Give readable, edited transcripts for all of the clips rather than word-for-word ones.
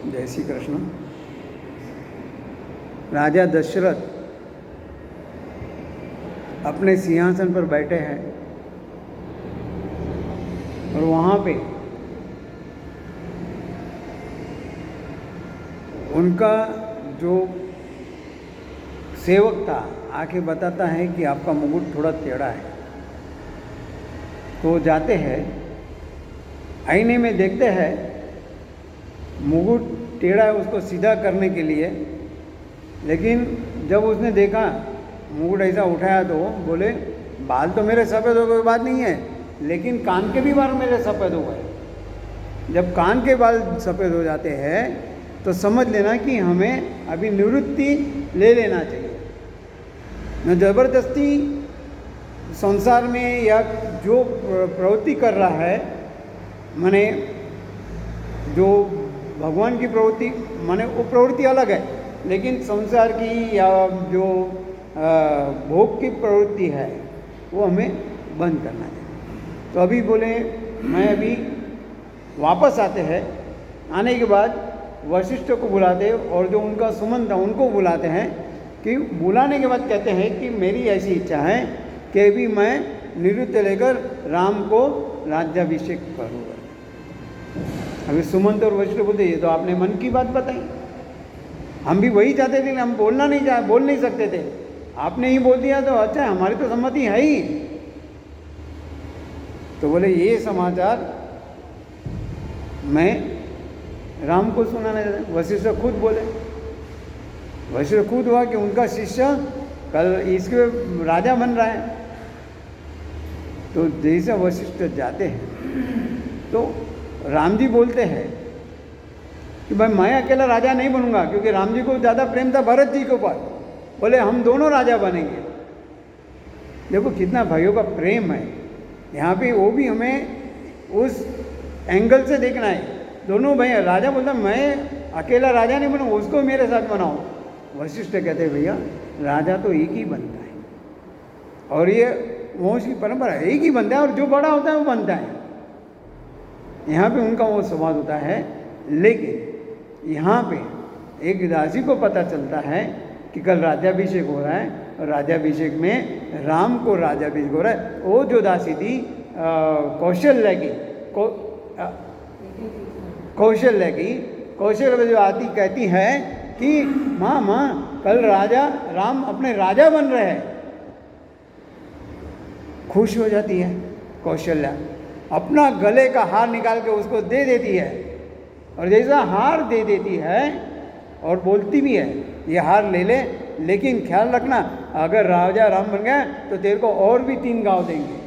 जय श्री कृष्ण। राजा दशरथ अपने सिंहासन पर बैठे हैं और वहाँ पे उनका जो सेवक था आके बताता है कि आपका मुकुट थोड़ा टेढ़ा है। तो जाते हैं, आईने में देखते हैं, मुकुट टेढ़ा है उसको सीधा करने के लिए, लेकिन जब उसने देखा मुकुट ऐसा उठाया तो बोले बाल तो मेरे सफ़ेद हो गए, बात नहीं है, लेकिन कान के भी बाल मेरे सफ़ेद हो गए। जब कान के बाल सफ़ेद हो जाते हैं तो समझ लेना कि हमें अभी निवृत्ति ले लेना चाहिए। न ज़बरदस्ती संसार में या जो प्रवृत्ति कर रहा है, माने जो भगवान की प्रवृत्ति, माने वो प्रवृत्ति अलग है, लेकिन संसार की या जो भोग की प्रवृत्ति है वो हमें बंद करना चाहिए। तो अभी बोले मैं अभी वापस आते हैं, आने के बाद वशिष्ठ को बुलाते और जो उनका सुमन था उनको बुलाते हैं, कि बुलाने के बाद कहते हैं कि मेरी ऐसी इच्छा है कि अभी मैं निवृत्ति लेकर राम को राज्याभिषेक करूँगा। अभी सुमंत और वशिष्ठ बोलते ये तो आपने मन की बात बताई, हम भी वही चाहते थे, हम बोल नहीं सकते थे, आपने ही बोल दिया तो अच्छा है, हमारी तो सम्मति है ही। तो बोले ये समाचार मैं राम को सुनाने जाते। वशिष्ठ खुद बोले, वशिष्ठ खुद हुआ कि उनका शिष्य कल इसके राजा बन रहा है। तो जैसे वशिष्ठ जाते हैं तो राम जी बोलते हैं कि भाई मैं अकेला राजा नहीं बनूंगा, क्योंकि राम जी को ज़्यादा प्रेम था भरत जी के ऊपर। बोले हम दोनों राजा बनेंगे। देखो कितना भाइयों का प्रेम है यहाँ पे, वो भी हमें उस एंगल से देखना है। दोनों भाई, राजा बोलता मैं अकेला राजा नहीं बनूँ, उसको मेरे साथ बनाओ। वशिष्ठ कहते हैं भैया राजा तो एक ही बनता है और ये वंश की परंपरा एक ही बनता है, और जो बड़ा होता है वो बनता है। यहाँ पे उनका वो संवाद होता है। लेकिन यहाँ पे एक दासी को पता चलता है कि कल राज्याभिषेक हो रहा है और राज्याभिषेक में राम को राज्याभिषेक हो रहा है। वो जो दासी थी कौशल्या की, कौशल्या जो आती कहती है कि माँ कल राजा राम अपने राजा बन रहे हैं। खुश हो जाती है कौशल्या, अपना गले का हार निकाल के उसको दे देती है, और जैसा हार दे देती है और बोलती भी है ये हार ले ले, लेकिन ख्याल रखना अगर राजा राम बन गया तो तेरे को और भी 3 गांव देंगे।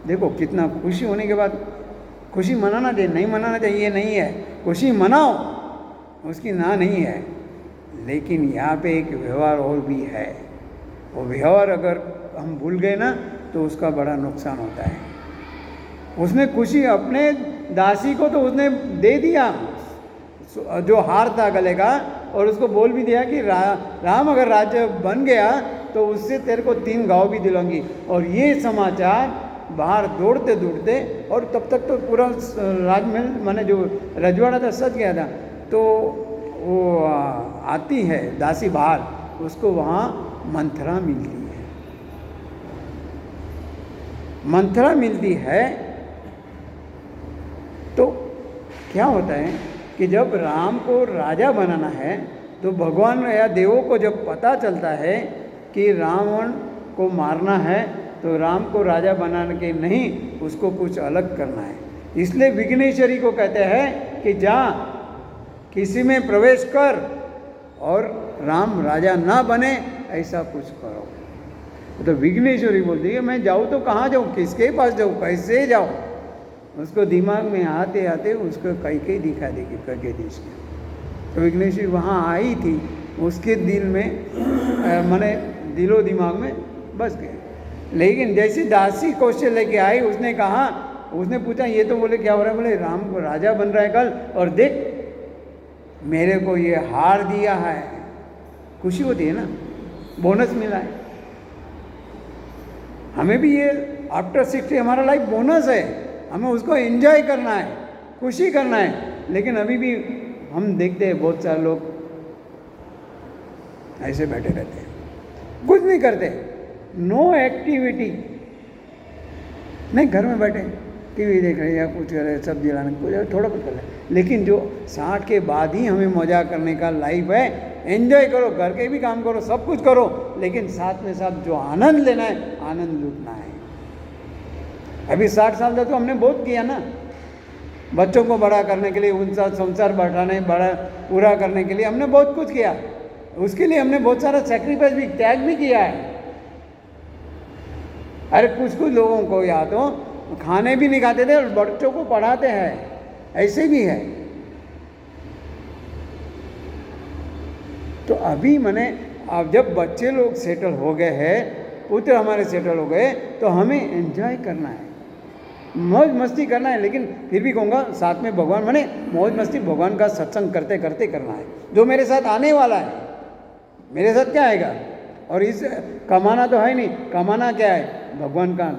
देखो कितना खुशी होने के बाद खुशी मनाना चाहिए, नहीं मनाना चाहिए नहीं है, खुशी मनाओ, उसकी ना नहीं है। लेकिन यहाँ पे एक व्यवहार और भी है, वो व्यवहार अगर हम भूल गए ना तो उसका बड़ा नुकसान होता है। उसने खुशी अपने दासी को तो उसने दे दिया जो हार था गले का, और उसको बोल भी दिया कि राम अगर राज्य बन गया तो उससे तेरे को 3 गांव भी दिलाऊंगी। और ये समाचार बाहर दौड़ते दौड़ते, और तब तक तो पूरा राजमहल माने जो रजवाड़ा था सज गया था। तो वो आती है दासी बाहर, उसको वहाँ मंथरा मिलती है। मंथरा मिलती है तो क्या होता है कि जब राम को राजा बनाना है तो भगवान या देवों को जब पता चलता है कि रावण को मारना है तो राम को राजा बनाने के नहीं, उसको कुछ अलग करना है। इसलिए विघ्नेश्वरी को कहते हैं कि जा किसी में प्रवेश कर और राम राजा ना बने ऐसा कुछ करो। तो विघ्नेश्वरी बोलती है मैं जाऊँ तो कहाँ जाऊँ, किसके पास जाऊँ, कैसे जाऊँ। उसको दिमाग में आते आते उसको कई दिखा देगी करके देश के। तो विघ्नेश्वरी वहाँ आई थी, उसके दिल में माने दिलो दिमाग में बस गए। लेकिन जैसी दासी कौशल लेके आई, उसने कहा, उसने पूछा ये तो बोले क्या हो रहा है, बोले राम को राजा बन रहा है कल, और देख मेरे को ये हार दिया है। खुशी होती है ना, बोनस मिला है। हमें भी ये आफ्टर 60 हमारा लाइफ बोनस है, हमें उसको एंजॉय करना है, खुशी करना है। लेकिन अभी भी हम देखते हैं बहुत सारे लोग ऐसे बैठे रहते हैं, कुछ नहीं करते, नो एक्टिविटी, नहीं घर में बैठे टीवी देख रहे या कुछ कर रहे, सब्जी लाने कुछ थोड़ा कुछ कर रहे, लेकिन जो 60 के बाद ही हमें मजा करने का लाइफ है, एंजॉय करो, घर के भी काम करो, सब कुछ करो, लेकिन साथ में साथ जो आनंद लेना है, आनंद लूटना है। अभी 60 साल तक तो हमने बहुत किया ना, बच्चों को बड़ा करने के लिए, उनका संसार बढ़ाने बड़ा पूरा करने के लिए हमने बहुत कुछ किया, उसके लिए हमने बहुत सारा सेक्रीफाइस भी, त्याग भी किया है। अरे कुछ कुछ लोगों को या तो खाने भी नहीं खाते थे और बच्चों को पढ़ाते हैं, ऐसे भी है। तो अभी मैंने, अब जब बच्चे लोग सेटल हो गए हैं, पुत्र हमारे सेटल हो गए, तो हमें एंजॉय करना है, मौज मस्ती करना है, लेकिन फिर भी कहूँगा साथ में भगवान, मैंने मौज मस्ती भगवान का सत्संग करते करते करना है। जो मेरे साथ आने वाला है, मेरे साथ क्या आएगा, और इस कमाना तो है नहीं, कमाना क्या है, भगवान का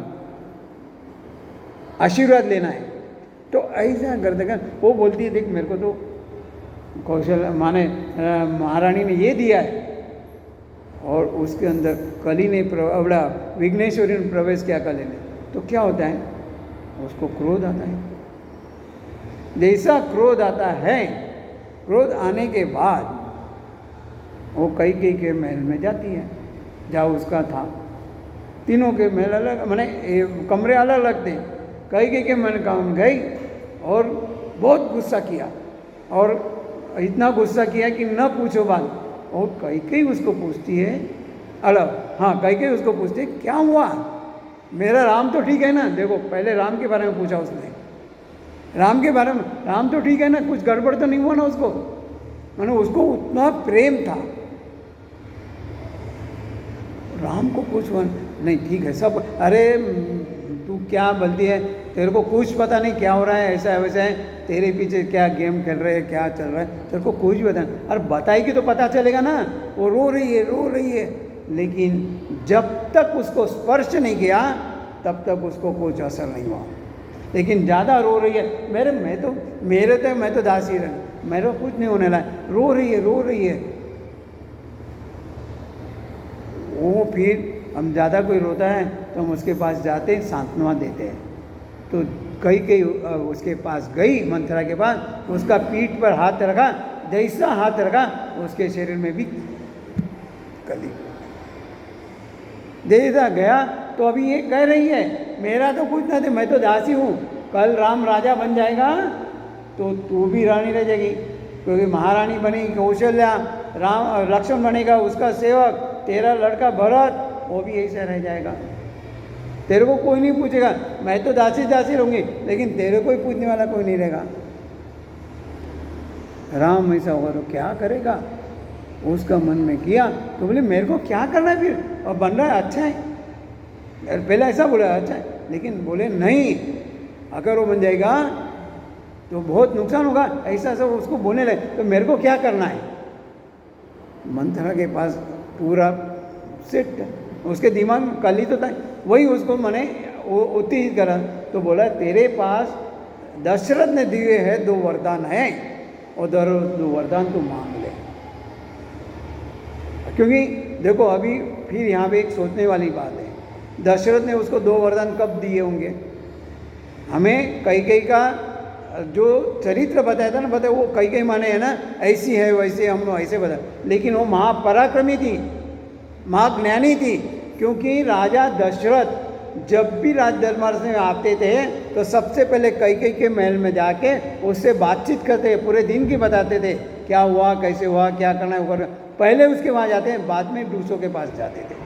आशीर्वाद लेना है। तो ऐसा करते कर वो बोलती है, देख मेरे को तो कौशल माने महारानी ने ये दिया है, और उसके अंदर कली ने बड़ा विघ्नेश्वरी ने प्रवेश किया कली ने, तो क्या होता है, उसको क्रोध आता है। जैसा क्रोध आता है, क्रोध आने के बाद वो कई के महल में जाती है, जहाँ उसका था, तीनों के महल अलग, माने कमरे अलग अलग थे, कई के महल काम गई और बहुत गुस्सा किया, और इतना गुस्सा किया कि न पूछो बात। और कई उसको पूछती है अलग, हाँ कई उसको पूछती है क्या हुआ, मेरा राम तो ठीक है ना, देखो पहले राम के बारे में पूछा उसने, राम के बारे में, राम तो ठीक है ना, कुछ गड़बड़ तो नहीं हुआ ना उसको, मैंने उसको उतना प्रेम था, राम को कुछ हुआ नहीं, ठीक है सब, अरे तू क्या बोलती है, तेरे को कुछ पता नहीं क्या हो रहा है, ऐसा है वैसा है, तेरे पीछे क्या गेम खेल रहे हैं, क्या चल रहा है, तेरे को कुछ भी पता नहीं, अरे बताएगी तो पता चलेगा ना, वो रो रही है, लेकिन जब तक उसको स्पर्श नहीं किया तब तक उसको कुछ असर नहीं हुआ। लेकिन ज़्यादा रो रही है, मैं तो दासी रह, मेरे कुछ नहीं होने लगा, रो रही है। वो फिर हम ज़्यादा कोई रोता है तो हम उसके पास जाते हैं, सांत्वना देते हैं। तो कई उसके पास गई, मंथरा के पास, उसका पीठ पर हाथ रखा, जैसा हाथ रखा उसके शरीर में भी कली, जैसा गया। तो अभी ये कह रही है मेरा तो कुछ ना थे, मैं तो दासी हूँ, कल राम राजा बन जाएगा तो तू भी रानी रह जाएगी, क्योंकि महारानी बनेगी कौशल्या, राम लक्ष्मण बनेगा उसका सेवक, तेरा लड़का भरत वो भी ऐसा रह जाएगा, तेरे को कोई नहीं पूछेगा, मैं तो दासी रहूंगी, लेकिन तेरे को ही पूछने वाला कोई नहीं रहेगा। राम ऐसा होगा तो क्या करेगा, उसका मन में किया, तो बोले मेरे को क्या करना है फिर, और बन रहा है अच्छा है, पहले ऐसा बोला अच्छा है, लेकिन बोले नहीं, अगर वो बन जाएगा तो बहुत नुकसान होगा, ऐसा सब उसको बोलने लगे, तो मेरे को क्या करना है। मंथरा के पास पूरा सेट, उसके दिमाग में कली तो था, वही उसको मैंने उत्तेजित करा, तो बोला तेरे पास दशरथ ने दिए हैं 2 वरदान हैं, और 2 वरदान तू मांग ले। क्योंकि देखो अभी फिर यहाँ पे एक सोचने वाली बात है, दशरथ ने उसको 2 वरदान कब दिए होंगे, हमें कई का जो चरित्र बताया था ना, बताया वो कई माने है ना, ऐसी है वैसे, हम लोग ऐसे बताए, लेकिन वो महापराक्रमी थी, महाज्ञानी थी, क्योंकि राजा दशरथ जब भी राज दरबार से आते थे तो सबसे पहले कई के महल में जाके उससे बातचीत करते, पूरे दिन की बताते थे, क्या हुआ, कैसे हुआ, क्या करना है, पहले उसके वहाँ जाते हैं, बाद में दूसरों के पास जाते थे।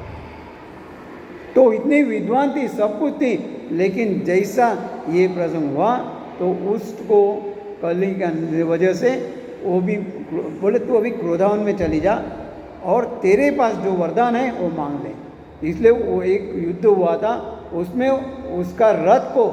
तो इतनी विद्वान थी, सब कुछ थी, लेकिन जैसा ये प्रसंग हुआ तो उसको कली की वजह से वो भी बोले तू अभी क्रोधावन में चली जा, और तेरे पास जो वरदान है वो मांग ले। इसलिए वो एक युद्ध हुआ था, उसमें उसका रथ को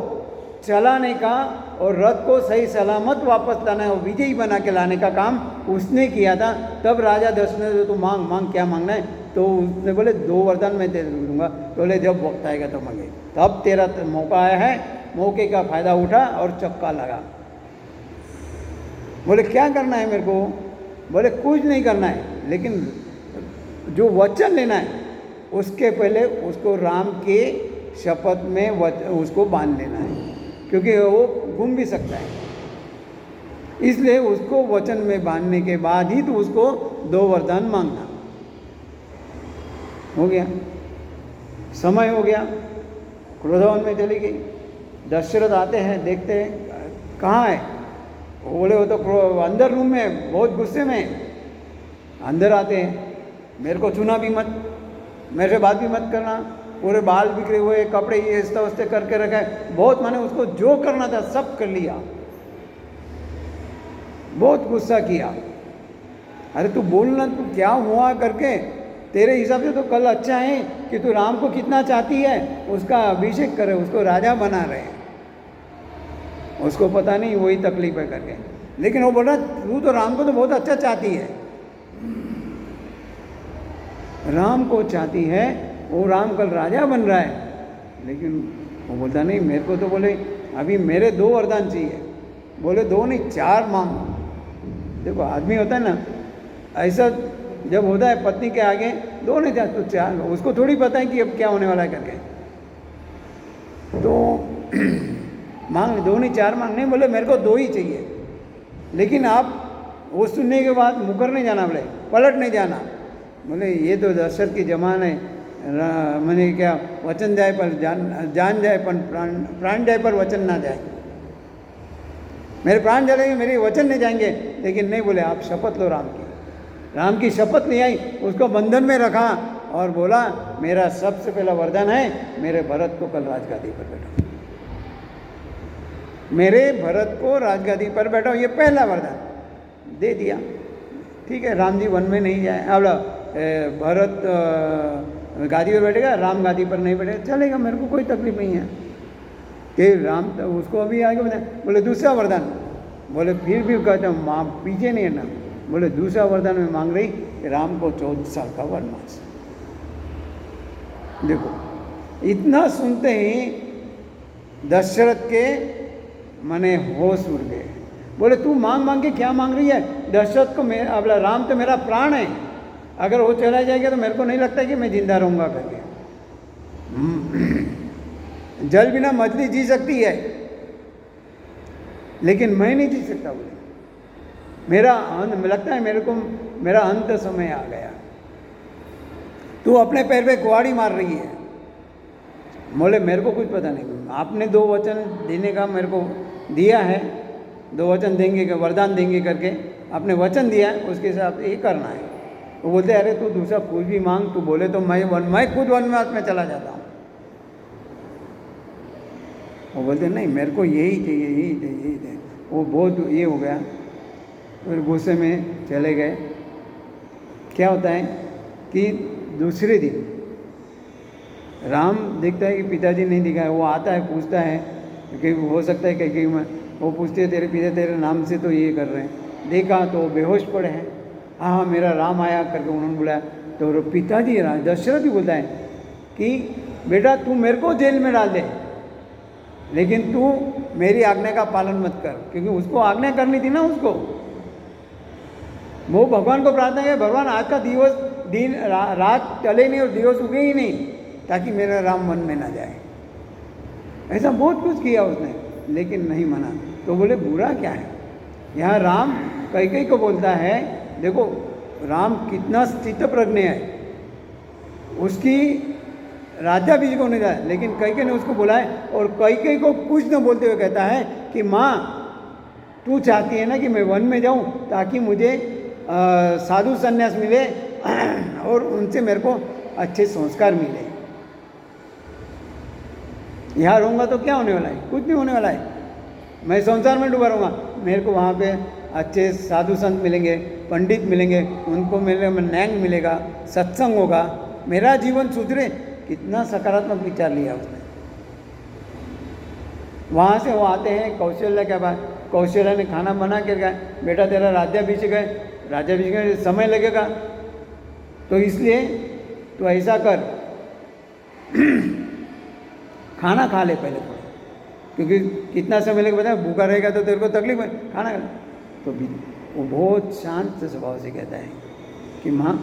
चलाने का और रथ को सही सलामत वापस लाना और विजयी बना के लाने का काम उसने किया था। तब राजा दशरथ ने तो मांग क्या मांगना है, तो उसने बोले 2 वरदान मैं दे दूँगा, बोले जब वक्त आएगा तो मांगे, तब तेरा मौका आया है, मौके का फ़ायदा उठा और चक्का लगा। बोले क्या करना है मेरे को? बोले कुछ नहीं करना है, लेकिन जो वचन लेना है उसके पहले उसको राम के शपथ में उसको बांध लेना है, क्योंकि वो घूम भी सकता है। इसलिए उसको वचन में बांधने के बाद ही तो उसको 2 वरदान मांगना। हो गया, समय हो गया, क्रोधवन में चली गई। दशरथ आते हैं, देखते हैं कहाँ है, बोले वो तो अंदर रूम में बहुत गुस्से में। अंदर आते हैं, मेरे को छूना भी मत, मेरे से बात भी मत करना, पूरे बाल बिखरे हुए, कपड़े ये इस्ता उस्ते करके रखा है, बहुत माने उसको जो करना था सब कर लिया, बहुत गुस्सा किया। अरे तू बोलना, तू क्या हुआ करके, तेरे हिसाब से तो कल अच्छा है कि तू राम को कितना चाहती है, उसका अभिषेक करे, उसको राजा बना रहे। उसको पता नहीं वही तकलीफ है करके, लेकिन वो बोल रहा तू तो राम को तो बहुत अच्छा चाहती है, राम को चाहती है, वो राम कल राजा बन रहा है। लेकिन वो बोलता नहीं, मेरे को तो बोले अभी मेरे 2 वरदान चाहिए। बोले 2 नहीं 4 मांग। देखो आदमी होता है ना, ऐसा जब होता है पत्नी के आगे 2 नहीं 4 तो 4, उसको थोड़ी पता है कि अब क्या होने वाला है करके, तो मांग 2 नहीं 4 मांग। नहीं, बोले मेरे को 2 ही चाहिए, लेकिन आप वो सुनने के बाद मुकर नहीं जाना, बोले पलट नहीं जाना। बोले ये तो दशरथ की जमान है, मैंने क्या वचन जाए पर जान जाए पर प्राण जाए पर वचन ना जाए। मेरे प्राण जलेंगे, मेरे वचन नहीं जाएंगे, लेकिन नहीं, बोले आप शपथ लो राम की। राम की शपथ नहीं आई, उसको बंधन में रखा और बोला मेरा सबसे पहला वरदान है, मेरे भरत को कल राजगादी पर बैठाओ, मेरे भरत को राजगादी पर बैठाओ, ये पहला वरदान दे दिया। ठीक है, राम जी वन में नहीं जाए, अब भरत गादी पर बैठेगा, राम गादी पर नहीं बैठेगा, चलेगा, मेरे को कोई तकलीफ नहीं है कि राम तो उसको अभी आगे बताए। बोले दूसरा वरदान, बोले फिर भी कहते हैं माँ पीछे नहीं है ना। बोले दूसरा वरदान में मांग रही कि राम को 14 साल का वनवास। देखो इतना सुनते ही दशरथ के मने होश उड़ गए। बोले तू मांग मांग के क्या मांग रही है? दशरथ को अब राम तो मेरा प्राण है, अगर वो चला जाएगा तो मेरे को नहीं लगता कि मैं जिंदा रहूंगा करके। जल बिना मछली जी सकती है, लेकिन मैं नहीं जी सकता। बोले मेरा अंत लगता है, मेरे को मेरा अंत समय आ गया। तू अपने पैर पे कुहाड़ी मार रही है। बोले मेरे को कुछ पता नहीं, आपने 2 वचन देने का मेरे को दिया है, 2 वचन देंगे, वरदान देंगे करके आपने वचन दिया है, उसके हिसाब से ये करना है। वो बोलते अरे तू दूसरा कुछ भी मांग, तू बोले तो मैं खुद वनवास में चला जाता हूँ। वो बोलते नहीं मेरे को यही चाहिए, यही चाहिए, यही चाहिए। वो बहुत ये हो गया, फिर गुस्से में चले गए। क्या होता है कि दूसरे दिन राम देखता है कि पिताजी नहीं दिखा है, वो आता है पूछता है कि हो सकता है कि वो पूछते हैं तेरे पिता तेरे नाम से तो ये कर रहे हैं। देखा तो बेहोश पड़े हैं। हाँ मेरा राम आया करके उन्होंने बुलाया, तो पिताजी दशरथ ही बोलता है कि बेटा तू मेरे को जेल में डाल दे, लेकिन तू मेरी आज्ञा का पालन मत कर, क्योंकि उसको आज्ञा करनी थी ना उसको। वो भगवान को प्रार्थना किया, भगवान आज का दिवस दिन रात चले नहीं और दिवस उगे ही नहीं, ताकि मेरा राम वन में ना जाए। ऐसा बहुत कुछ किया उसने, लेकिन नहीं माना। तो बोले बुरा क्या है? यहाँ राम कैकेयी को बोलता है, देखो राम कितना स्थितप्रज्ञ है, उसकी राज्याभिषेक होने का है, लेकिन कैकेयी ने उसको बोला है, और कैकेयी को कुछ न बोलते हुए कहता है कि माँ तू चाहती है ना कि मैं वन में जाऊँ ताकि मुझे साधु संन्यास मिले और उनसे मेरे को अच्छे संस्कार मिले। यहाँ रहूँगा तो क्या होने वाला है? कुछ नहीं होने वाला है, मैं संसार में डूबा रहूँगा। मेरे को वहाँ पे अच्छे साधु संत मिलेंगे, पंडित मिलेंगे, उनको मिलेगा न्याय मिलेगा, सत्संग होगा, मेरा जीवन सुधरे। कितना सकारात्मक विचार लिया उसने। वहाँ से वो आते हैं कौशल्या के बाद, कौशल्या ने खाना बना के कहा बेटा तेरा राज्याभिषेक है, राज्याभिषेक में समय लगेगा, तो इसलिए तो ऐसा कर खाना खा ले पहले थोड़ा, क्योंकि कितना समय लगेगा, बता भूखा रहेगा तो तेरे को तकलीफ है, खाना खा ले। तो भी वो बहुत शांत स्वभाव से कहता है कि माँ,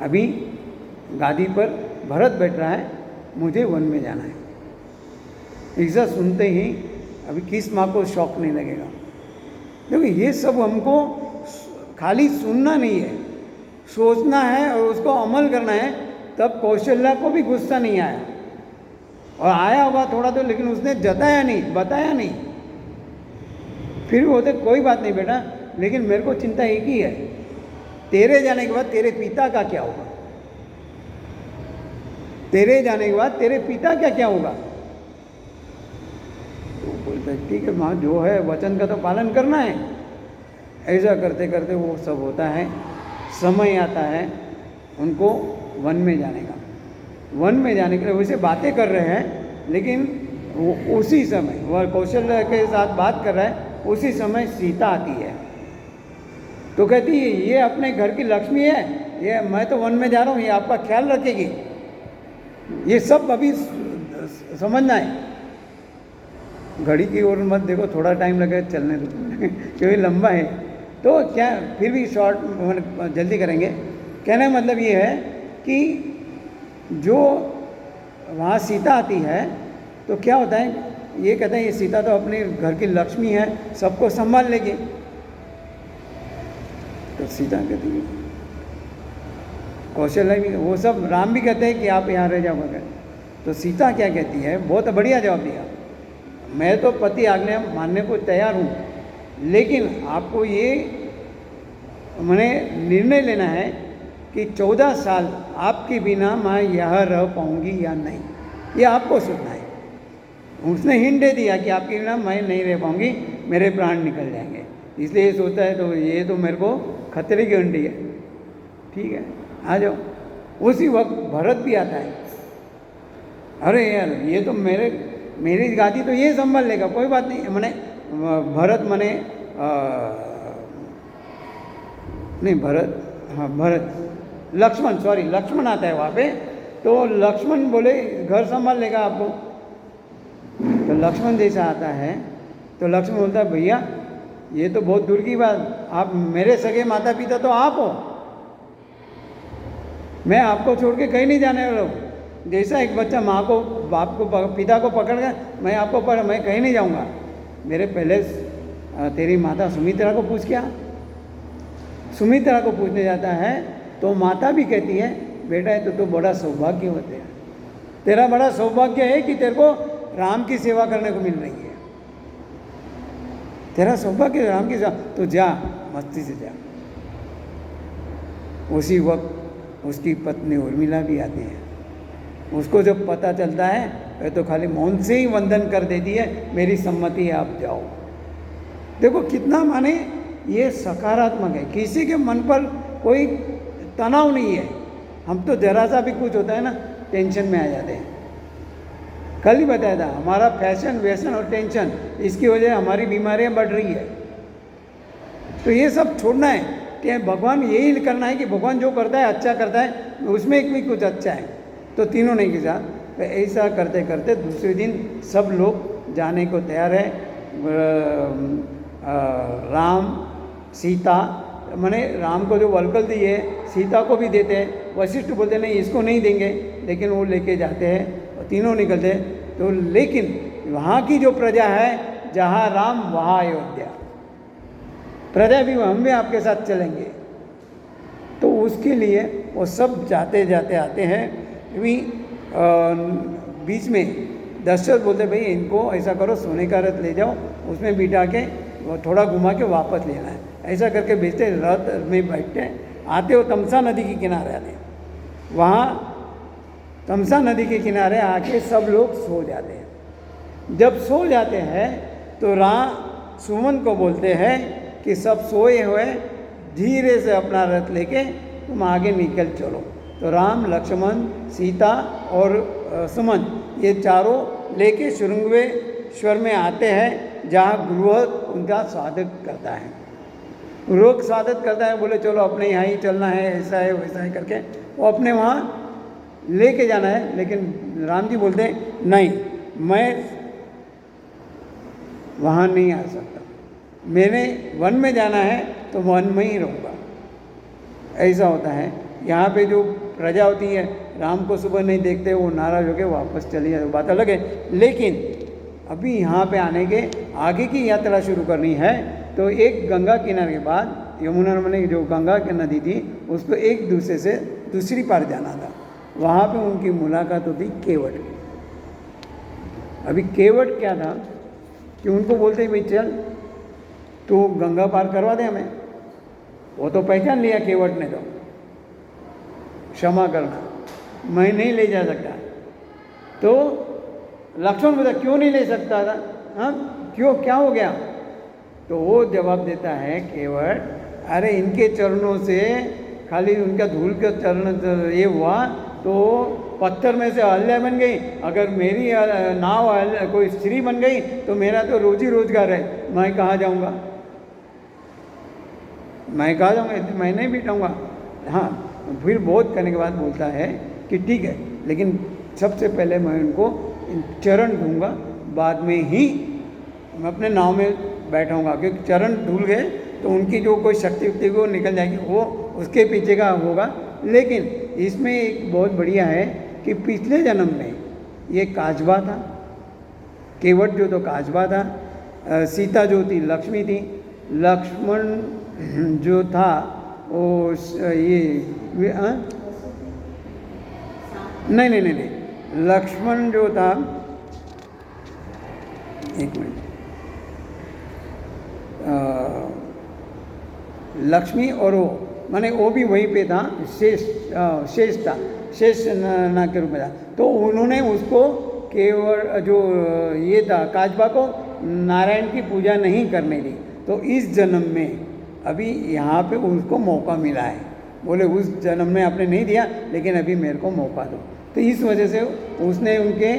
अभी गादी पर भरत बैठ रहा है, मुझे वन में जाना है। ऐसा सुनते ही अभी किस माँ को शौक नहीं लगेगा? क्योंकि ये सब हमको खाली सुनना नहीं है, सोचना है और उसको अमल करना है। तब कौशल्या को भी गुस्सा नहीं आया, और आया होगा थोड़ा तो, लेकिन उसने जताया नहीं, बताया नहीं। फिर भी बोलते कोई बात नहीं बेटा, लेकिन मेरे को चिंता एक ही है, तेरे जाने के बाद तेरे पिता का क्या होगा? तेरे जाने के बाद तेरे पिता का क्या होगा? तो बोलते ठीक है माँ, जो है वचन का तो पालन करना है। ऐसा करते करते वो सब होता है, समय आता है उनको वन में जाने का। वन में जाने के लिए वैसे बातें कर रहे हैं, लेकिन वो उसी समय वह कौशल्या के साथ बात कर रहा है, उसी समय सीता आती है। तो कहती है ये अपने घर की लक्ष्मी है, ये मैं तो वन में जा रहा हूँ, ये आपका ख्याल रखेगी। ये सब अभी समझना है। घड़ी की ओर मत देखो, थोड़ा टाइम लगेगा चलने दो क्योंकि लंबा है। तो क्या, फिर भी शॉर्ट जल्दी करेंगे। कहने का मतलब ये है कि जो वहाँ सीता आती है तो क्या होता है, ये कहते हैं ये सीता तो अपने घर की लक्ष्मी है, सबको संभाल लेगी। तो सीता कहती है, कौशल्या भी, वो सब राम भी कहते हैं कि आप यहाँ रह जाओगे। तो सीता क्या कहती है, बहुत बढ़िया जवाब दिया, मैं तो पति आज्ञा मानने को तैयार हूँ, लेकिन आपको ये मैंने निर्णय लेना है कि 14 साल आपके बिना मैं यहाँ रह पाऊँगी या नहीं, ये आपको सोचना है। उसने हिंट दे दिया कि आपके बिना मैं नहीं रह पाऊँगी, मेरे प्राण निकल जाएंगे, इसलिए ये सोचता है। तो ये तो मेरे को खतरे की घंटी है। ठीक है, आ जाओ। उसी वक्त भरत भी आता है। अरे यार, ये तो मेरी गादी तो ये संभाल लेगा, कोई बात नहीं। मैंने भरत मैंने नहीं भरत, हाँ भरत, लक्ष्मण, सॉरी लक्ष्मण आता है वहाँ पे। तो लक्ष्मण बोले घर संभाल लेगा आपको। तो लक्ष्मण जैसा आता है तो लक्ष्मण बोलता है भैया ये तो बहुत दूर की बात, आप मेरे सगे माता पिता तो आप हो, मैं आपको छोड़ के कहीं नहीं जाने वाला हूँ। जैसा एक बच्चा माँ को, बाप को, पिता को पकड़ गया, मैं आपको मैं कहीं नहीं जाऊँगा। मेरे पहले तेरी माता सुमित्रा को पूछ क्या। सुमित्रा को पूछने जाता है तो माता भी कहती है बेटा ये तो बड़ा सौभाग्य होते हैं, तेरा बड़ा सौभाग्य है कि तेरे को राम की सेवा करने को मिल रही है, तेरा सौभाग्य राम की सेवा, तो जा मस्ती से जा। उसी वक्त उसकी पत्नी उर्मिला भी आती है। उसको जब पता चलता है वह तो खाली मौन से ही वंदन कर देती है, मेरी सम्मति है आप जाओ। देखो कितना माने ये सकारात्मक है, किसी के मन पर कोई तनाव नहीं है। हम तो जरा सा भी कुछ होता है ना टेंशन में आ जाते हैं। कल ही बताया था, हमारा फैशन, व्यसन और टेंशन, इसकी वजह हमारी बीमारियां बढ़ रही है। तो ये सब छोड़ना है कि भगवान यही करना है कि भगवान जो करता है अच्छा करता है, उसमें भी कुछ अच्छा है। तो तीनों ने के साथ तो ऐसा करते करते दूसरे दिन सब लोग जाने को तैयार है। राम, सीता, मैंने राम को जो वलकल दी है सीता को भी देते हैं। वशिष्ठ बोलते नहीं इसको नहीं देंगे, लेकिन वो लेके जाते हैं और तीनों निकलते हैं। तो लेकिन वहाँ की जो प्रजा है, जहाँ राम वहाँ अयोध्या, प्रजा भी हम भी आपके साथ चलेंगे। तो उसके लिए वो सब जाते जाते आते हैं। अभी बीच में दशरथ बोलते भाई इनको ऐसा करो, सोने का रथ ले जाओ, उसमें बिठा के थोड़ा घुमा के वापस लेना है। ऐसा करके भेजते, रथ में बैठते, आते हो तमसा नदी के किनारे आते, वहाँ तमसा नदी के किनारे आके सब लोग सो जाते हैं। जब सो जाते हैं तो सुमन को बोलते हैं कि सब सोए हुए, धीरे से अपना रथ लेके तुम आगे निकल चलो। तो राम, लक्ष्मण, सीता और सुमन ये चारों लेके श्रृंगवेश्वर में आते हैं, जहाँ गृह उनका स्वागत करता है। गृह स्वागत करता है, बोले चलो अपने यहाँ ही चलना है, ऐसा है वैसा है करके वो अपने वहाँ लेके जाना है। लेकिन राम जी बोलते हैं नहीं, मैं वहाँ नहीं आ सकता, मैंने वन में जाना है तो वन में ही रहूँगा। ऐसा होता है। यहाँ पे जो प्रजा होती है, राम को सुबह नहीं देखते, वो नाराज़ होकर वापस चली जाती, बात अलग है। लेकिन अभी यहाँ पे आने के आगे की यात्रा शुरू करनी है तो एक गंगा किनारे के बाद यमुना में जो गंगा की नदी थी उसको एक दूसरे से दूसरी पार जाना था। वहाँ पे उनकी मुलाकात होती केवट की। अभी केवट क्या था कि उनको बोलते भाई चल तो गंगा पार करवा दे हमें। वो तो पहचान लिया केवट ने, तो क्षमा करना, मैं नहीं ले जा सकता। तो लक्ष्मण बोला क्यों नहीं ले सकता था, हाँ क्यों, क्या हो गया? तो वो जवाब देता है केवट, अरे इनके चरणों से खाली उनका धूल का चरण ये हुआ तो पत्थर में से अहल्या बन गई। अगर मेरी नाव कोई स्त्री बन गई तो मेरा तो रोजी रोजगार है, मैं कहाँ जाऊँगा, मैं कहाँ जाऊँगा, मैं नहीं बिठाऊँगा। हाँ, फिर बहुत करने के बाद बोलता है कि ठीक है, लेकिन सबसे पहले मैं उनको चरण दूंगा, बाद में ही मैं अपने नाव में बैठाऊंगा, क्योंकि चरण धुल गए तो उनकी जो कोई शक्ति उक्ति वो निकल जाएगी, वो उसके पीछे का होगा। लेकिन इसमें एक बहुत बढ़िया है कि पिछले जन्म में ये काजबा था, केवट जो तो काजबा था, सीता जो थी लक्ष्मी थी, लक्ष्मण जो था वो ये नहीं, लक्ष्मण जो था, एक मिनट, लक्ष्मी और वो माने वो भी वहीं पे था, शेष था, शेष ना के रूप में था। तो उन्होंने उसको केवल जो ये था काजबा को नारायण की पूजा नहीं करने दी। तो इस जन्म में अभी यहाँ पे उसको मौका मिला है, बोले उस जन्म में आपने नहीं दिया लेकिन अभी मेरे को मौका दो। तो इस वजह से उसने उनके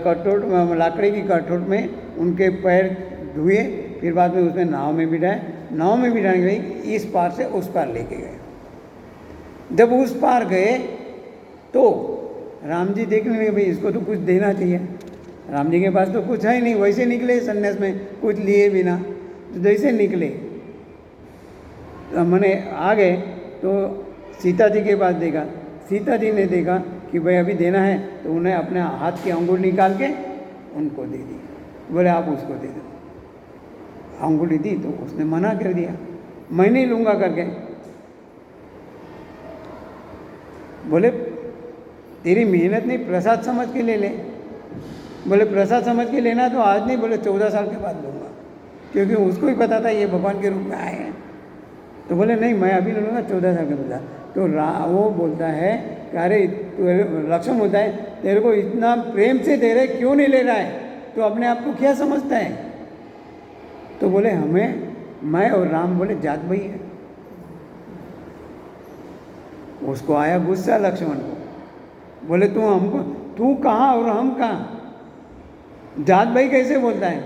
कठोट लाकड़ी की कठोट में उनके पैर धुए, फिर बाद में उसने नाव में बिठाए, नाव में बिठाने के लिए इस पार से उस पार लेके गए। जब उस पार गए तो राम जी देखने लगे भाई इसको तो कुछ देना चाहिए, राम जी के पास तो कुछ है ही नहीं, वैसे निकले संन्यास में कुछ लिए बिना। तो जैसे निकले मैंने आ गए तो सीता जी के पास देखा, सीता जी ने देखा कि भाई अभी देना है, तो उन्हें अपने हाथ की अंगूठी निकाल के उनको दे दी, बोले आप उसको दे दो। अंगूठी दी तो उसने मना कर दिया, मैं नहीं लूँगा करके। बोले तेरी मेहनत नहीं, प्रसाद समझ के ले ले। बोले प्रसाद समझ के लेना तो आज नहीं, बोले 14 साल के बाद लूँगा, क्योंकि उसको ही पता था ये भगवान के रूप में आए हैं। तो बोले नहीं मैं अभी ले लूँगा 14 साल के बाद। तो वो बोलता है कि अरे लक्ष्मण बोलता है तेरे को इतना प्रेम से दे रहे क्यों नहीं ले रहा है, तो अपने आप को क्या समझता है? तो बोले हमें, मैं और राम बोले जात भाई है। उसको आया गुस्सा लक्ष्मण को, बोले तू हमको, तू कहाँ और हम कहाँ, जात भाई कैसे बोलता है?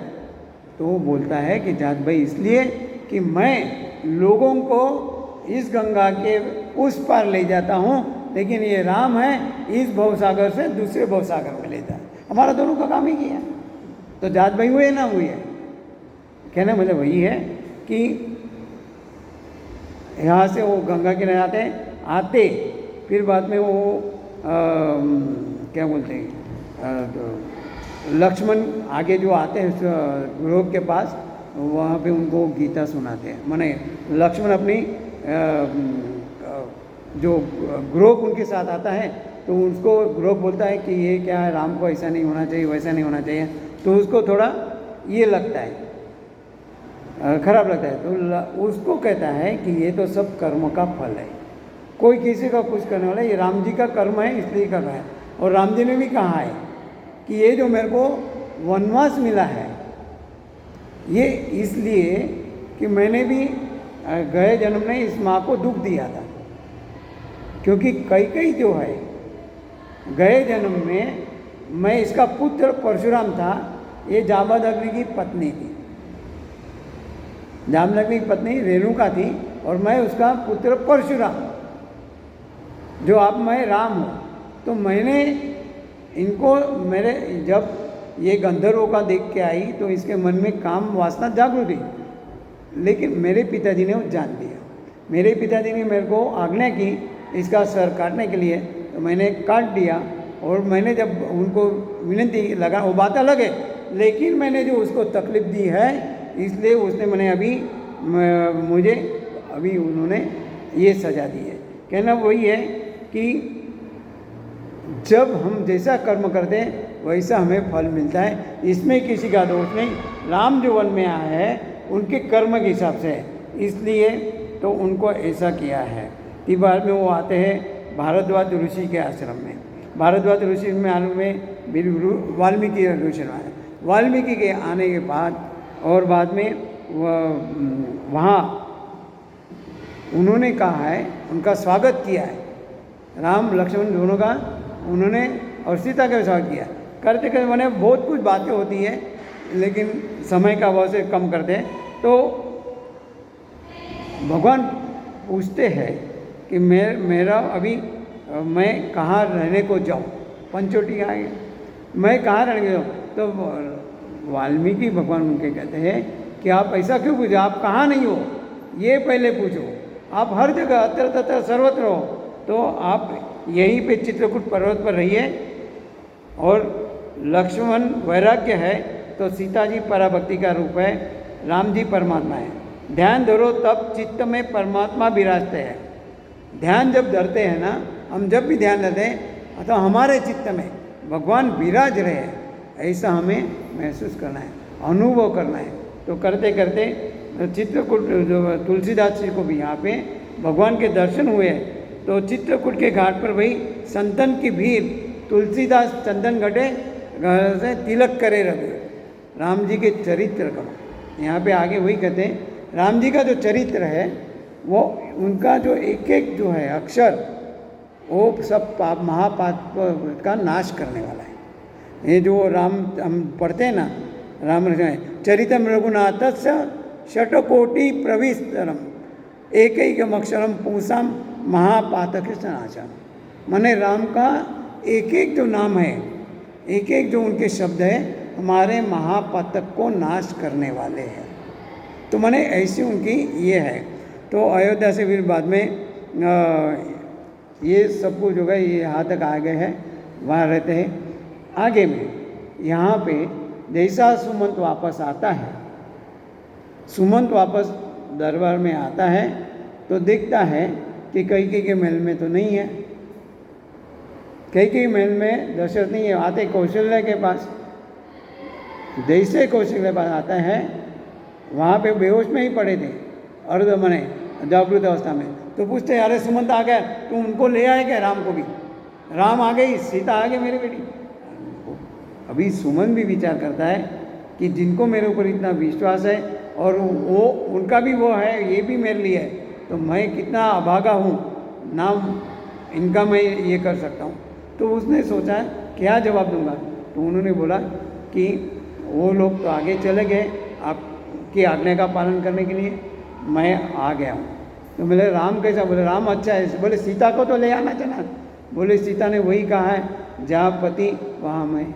तो वो बोलता है कि जात भाई इसलिए कि मैं लोगों को इस गंगा के उस पार ले जाता हूँ, लेकिन ये राम है इस भवसागर से दूसरे भवसागर में ले जाए, हमारा दोनों का काम ही किया। तो जात भाई हुए ना हुए, कहने मतलब वही है कि यहाँ से वो गंगा किनारे आते फिर बाद में वो क्या बोलते हैं, तो लक्ष्मण आगे जो आते हैं गुरु के पास, वहाँ पे उनको गीता सुनाते हैं। माने लक्ष्मण अपनी जो ग्रोक उनके साथ आता है तो उसको ग्रोक बोलता है कि ये क्या है, राम को ऐसा नहीं होना चाहिए, वैसा नहीं होना चाहिए। तो उसको थोड़ा ये लगता है, खराब लगता है। तो उसको कहता है कि ये तो सब कर्म का फल है, कोई किसी का कुछ करने वाला है, ये राम जी का कर्म है इसलिए कर रहा है। और राम जी ने भी कहा है कि ये जो मेरे को वनवास मिला है ये इसलिए कि मैंने भी गए जन्म में इस माँ को दुख दिया था, क्योंकि कई जो है गए जन्म में मैं इसका पुत्र परशुराम था, ये जाबाद अग्नि की पत्नी थी, जामनगरी की पत्नी रेणुका थी और मैं उसका पुत्र परशुराम, जो आप मैं राम हूँ। तो मैंने इनको मेरे जब ये गंधर्वों का देख के आई तो इसके मन में काम वासना जागृत हुई लेकिन मेरे पिताजी ने वो जान लिया। मेरे पिताजी ने मेरे को आज्ञा की इसका सर काटने के लिए, तो मैंने काट दिया। और मैंने जब उनको विनती लगा, वो बात अलग है, लेकिन मैंने जो उसको तकलीफ़ दी है इसलिए उसने मैंने मुझे अभी उन्होंने ये सज़ा दी है। कहना वही है कि जब हम जैसा कर्म करते हैं वैसा हमें फल मिलता है, इसमें किसी का दोष नहीं। राम जो वन में आया है उनके कर्म के हिसाब से है, इसलिए तो उनको ऐसा किया है कि बाद में वो आते हैं भारद्वाज ऋषि के आश्रम में। भारद्वाज ऋषि में आने में वाल्मीकि ऋषि आए। वाल्मीकि के आने के बाद और बाद में वहाँ उन्होंने कहा है, उनका स्वागत किया है, राम लक्ष्मण दोनों का उन्होंने और सीता का स्वागत किया। करते करते मैंने बहुत कुछ बातें होती है, लेकिन समय का अभाव से कम करते हैं। तो भगवान पूछते हैं कि मेरा अभी मैं कहाँ रहने को जाऊँ, पंचोटी आए, मैं कहाँ रहने को जाऊँ। तो वाल्मीकि भगवान उनके कहते हैं कि आप ऐसा क्यों पूछो, आप कहाँ नहीं हो ये पहले पूछो। आप हर जगह अत्र तत्र सर्वत्र हो, तो आप यहीं पे चित्रकूट पर्वत पर रहिए। और लक्ष्मण वैराग्य है तो सीता जी पराभक्ति का रूप है, राम जी परमात्मा है। ध्यान धरो तब चित्त में परमात्मा विराजते हैं। ध्यान जब धरते हैं ना, हम जब भी ध्यान धरते हैं तो हमारे चित्त में भगवान विराज रहे हैं, ऐसा हमें महसूस करना है, अनुभव करना है। तो करते करते चित्रकूट जो तुलसीदास जी को भी यहाँ पे भगवान के दर्शन हुए। तो चित्रकूट के घाट पर वही संतन की भीड़, तुलसीदास चंदन घटे से तिलक करे रहे राम जी के चरित्र का। यहाँ पे आगे वही कहते हैं, राम जी का जो चरित्र है वो उनका जो एक एक जो है अक्षर वो सब पाप महापाप का नाश करने वाला है। ये जो राम हम पढ़ते हैं ना, राम चरितम रघुनाथस्य षटकोटि प्रविस्तरम एकैकम अक्षरम पूषाम महापातक नाशम। माने राम का एक एक जो नाम है, एक एक जो उनके शब्द है, हमारे महापातक को नाश करने वाले हैं। तो माने ऐसी उनकी ये है। तो अयोध्या से फिर बाद में ये सब कुछ जो है ये यहाँ तक आ गए हैं, वहाँ रहते हैं। आगे में यहाँ पे जैसा सुमंत वापस आता है, सुमंत वापस दरबार में आता है तो देखता है कि कैकेयी के महल में तो नहीं है, कैकेयी महल में दशरथ नहीं है। आते कौशल्य के पास, जैसे कौशल्य के पास आता है वहाँ पे बेहोश में ही पड़े थे, अर्ध मने जागृत अवस्था में। तो पूछते अरे सुमंत आ गया, तू उनको ले आए क्या, राम को भी? राम आ गई, सीता आ गई मेरी बेटी। अभी सुमन भी विचार करता है कि जिनको मेरे ऊपर इतना विश्वास है और वो उनका भी वो है, ये भी मेरे लिए है, तो मैं कितना अभागा हूँ, नाम इनका मैं ये कर सकता हूँ। तो उसने सोचा क्या जवाब दूंगा। तो उन्होंने बोला कि वो लोग तो आगे चले गए आपकी आज्ञा का पालन करने के लिए, मैं आ गया हूँ। तो बोले राम कैसा? बोले राम अच्छा है। बोले सीता को तो ले आना चाहिए। बोले सीता ने वही कहा है, जहाँ पति वहाँ मैं,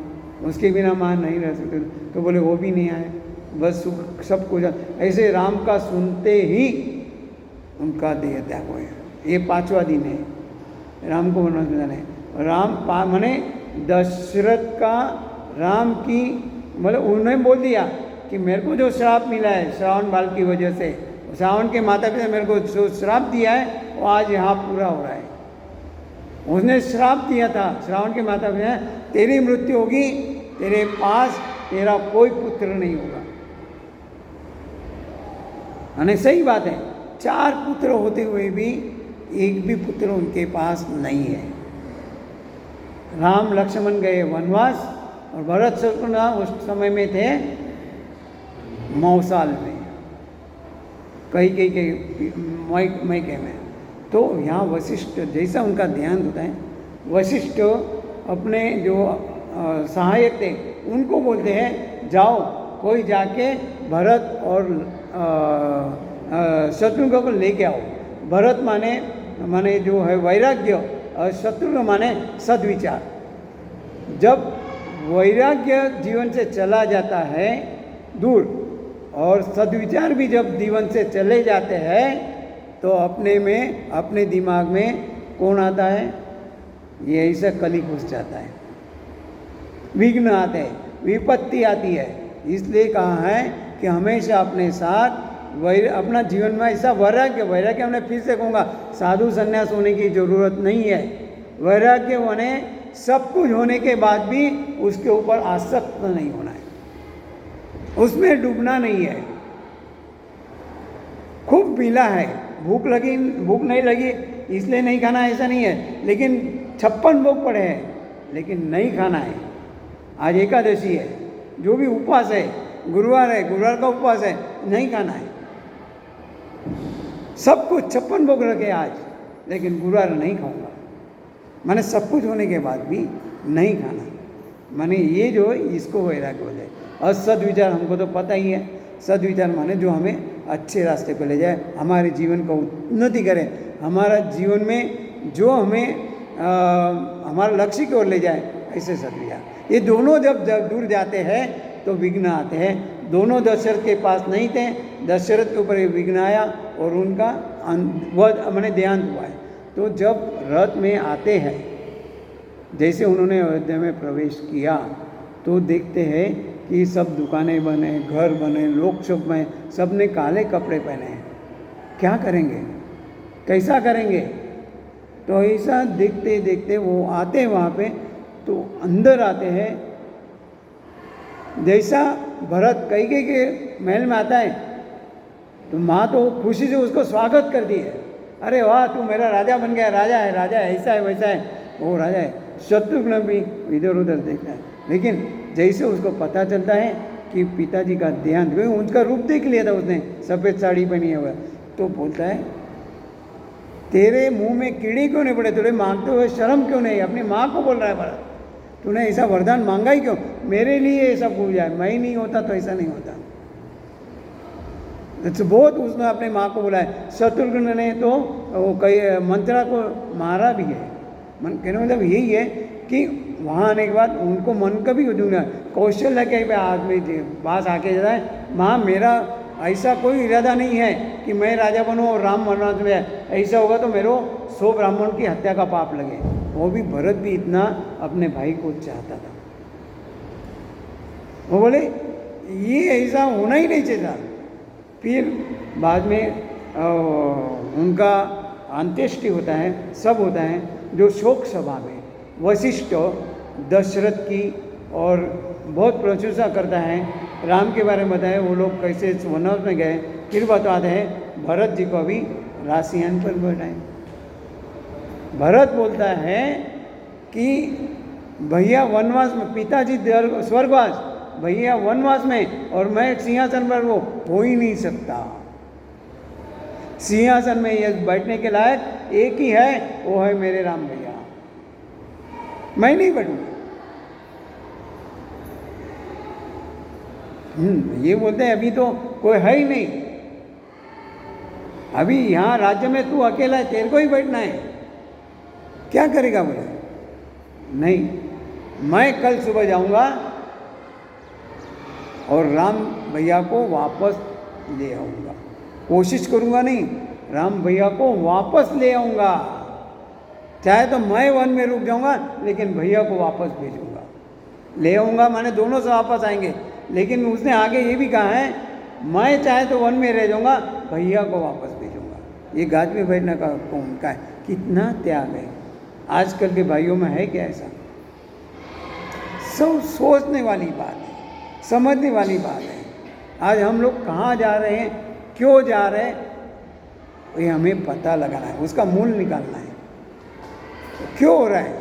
उसके बिना मां नहीं रह सकते। तो बोले वो भी नहीं आए, बस सुख सब कुछ। ऐसे राम का सुनते ही उनका देह त्याग हुआ। ये 5वां दिन है राम को वनवास है। राम माने दशरथ का राम की मतलब उन्होंने बोल दिया कि मेरे को जो श्राप मिला है श्रावण बाल की वजह से, श्रावण के माता पिता मेरे को जो श्राप दिया है वो आज यहाँ पूरा हो रहा है। उसने श्राप दिया था श्रावण के माता पिता, तेरी मृत्यु होगी, तेरे पास तेरा कोई पुत्र नहीं होगा। अने सही बात है, 4 पुत्र होते हुए भी एक भी पुत्र उनके पास नहीं है। राम लक्ष्मण गए वनवास और भरत शत्रुघ्न उस समय में थे मौसाल में, कैकेयी के मैके में। तो यहाँ वशिष्ठ जैसा उनका ध्यान होता है, वशिष्ठ अपने जो सहायक थे उनको बोलते हैं जाओ कोई जाके भरत और शत्रुघ्न को लेके आओ। भरत माने जो है वैराग्य और शत्रुघ्न माने सद्विचार। जब वैराग्य जीवन से चला जाता है दूर और सद्विचार भी जब जीवन से चले जाते हैं तो अपने में, अपने दिमाग में कौन आता है? ये ऐसा कली घुस जाता है, विघ्न आते हैं, विपत्ति आती है। इसलिए कहा है कि हमेशा अपने साथ अपना जीवन में ऐसा वैराग्य हमने फिर से कहूँगा, साधु संन्यास होने की जरूरत नहीं है। वैराग्य होने, सब कुछ होने के बाद भी उसके ऊपर आसक्त नहीं होना है, उसमें डूबना नहीं है। खूब पीला है, भूख नहीं लगी इसलिए नहीं खाना, ऐसा नहीं है, लेकिन 56 भोग पड़े हैं लेकिन नहीं खाना है। आज एकादशी है, जो भी उपवास है, गुरुवार है, गुरुवार का उपवास है, नहीं खाना है। सब कुछ 56 भोग रखे आज, लेकिन गुरुवार नहीं खाऊंगा। मैंने सब कुछ होने के बाद भी नहीं खाना, माने ये जो इसको वैराग्य हो जाए। और सद्विचार हमको तो पता ही है, सद्विचार माने जो हमें अच्छे रास्ते पर ले जाए, हमारे जीवन को उन्नति करे, हमारा जीवन में जो हमें हमारा लक्ष्य की ओर ले जाए, ऐसे सद्विचार। ये दोनों जब दूर जाते हैं तो विघ्न आते हैं। दोनों दशरथ के पास नहीं थे, दशरथ के ऊपर विघ्न आया और उनका मैंने देहांत हुआ है। तो जब रथ में आते हैं, जैसे उन्होंने अयोध्या में प्रवेश किया तो देखते हैं कि सब दुकानें बने, घर बने, लोग सब में सब ने काले कपड़े पहने हैं। क्या करेंगे, कैसा करेंगे? तो ऐसा देखते देखते वो आते हैं वहाँ पे, तो अंदर आते हैं। जैसा भरत कैकेयी के महल में आता है तो माँ तो खुशी से उसको स्वागत करती है, अरे वाह तू मेरा राजा बन गया, राजा है, ऐसा है वैसा है, वो राजा है। शत्रुघ्न भी इधर उधर देखता है, लेकिन जैसे उसको पता चलता है कि पिताजी का देहांत, उनका रूप देख लिया था उसने, सफ़ेद साड़ी पहनी हुआ, तो बोलता है तेरे मुंह में कीड़े क्यों नहीं पड़े, तुझे मांगते हुए शर्म क्यों नहीं? अपनी माँ को बोल रहा है भरत, तूने ऐसा वरदान मांगा ही क्यों? मेरे लिए ये सब हो जाए, मैं ही नहीं होता तो ऐसा नहीं होता। तो बहुत उसने अपने माँ को बोला है। शत्रुघ्न ने तो वो कई मंत्रा को मारा भी है। कहने मतलब यही है कि वहाँ आने के बाद उनको मन का भी हो दूंगा, कौशल्य के आदमी पास आके जाता है, माँ मेरा ऐसा कोई इरादा नहीं है कि मैं राजा बनूँ और राम वनवास में, ऐसा होगा तो मेरे 100 ब्राह्मण की हत्या का पाप लगे। वो भी भरत भी इतना अपने भाई को चाहता था, वो बोले ये ऐसा होना ही नहीं चाहिए था। फिर बाद में उनका अंत्येष्टि होता है, सब होता है, जो शोक सभा में वशिष्ठ दशरथ की और बहुत प्रशंसा करता है, राम के बारे में बताए वो लोग कैसे वनवास में गए। फिर बताते हैं भरत जी को भी रासियान पर बैठाए। भरत बोलता है कि भैया वनवास में, पिताजी स्वर्गवास, भैया वनवास में, और मैं सिंहासन पर, वो हो ही नहीं सकता। सिंहासन में ये बैठने के लायक एक ही है, वो है मेरे राम भैया, मैं नहीं बैठूंगा। ये बोलते हैं अभी तो कोई है ही नहीं, अभी यहाँ राज्य में तू अकेला है, तेरे को ही बैठना है, क्या करेगा? बोले नहीं, मैं कल सुबह जाऊंगा और राम भैया को वापस ले आऊंगा, कोशिश करूंगा नहीं, राम भैया को वापस ले आऊंगा, चाहे तो मैं वन में रुक जाऊंगा लेकिन भैया को वापस भेजूंगा। ले आऊंगा माने दोनों से वापस आएंगे, लेकिन उसने आगे ये भी कहा है मैं चाहे तो वन में रह जाऊंगा, भैया को वापस भेजूंगा। ये गाज में बैठने का कौन का है? कितना त्याग है। आजकल के भाइयों में है क्या ऐसा? सब सोचने वाली बात है, समझने वाली बात है। आज हम लोग कहाँ जा रहे हैं, क्यों जा रहे हैं, ये हमें पता लगाना है, उसका मूल निकालना है। क्यों हो रहा है,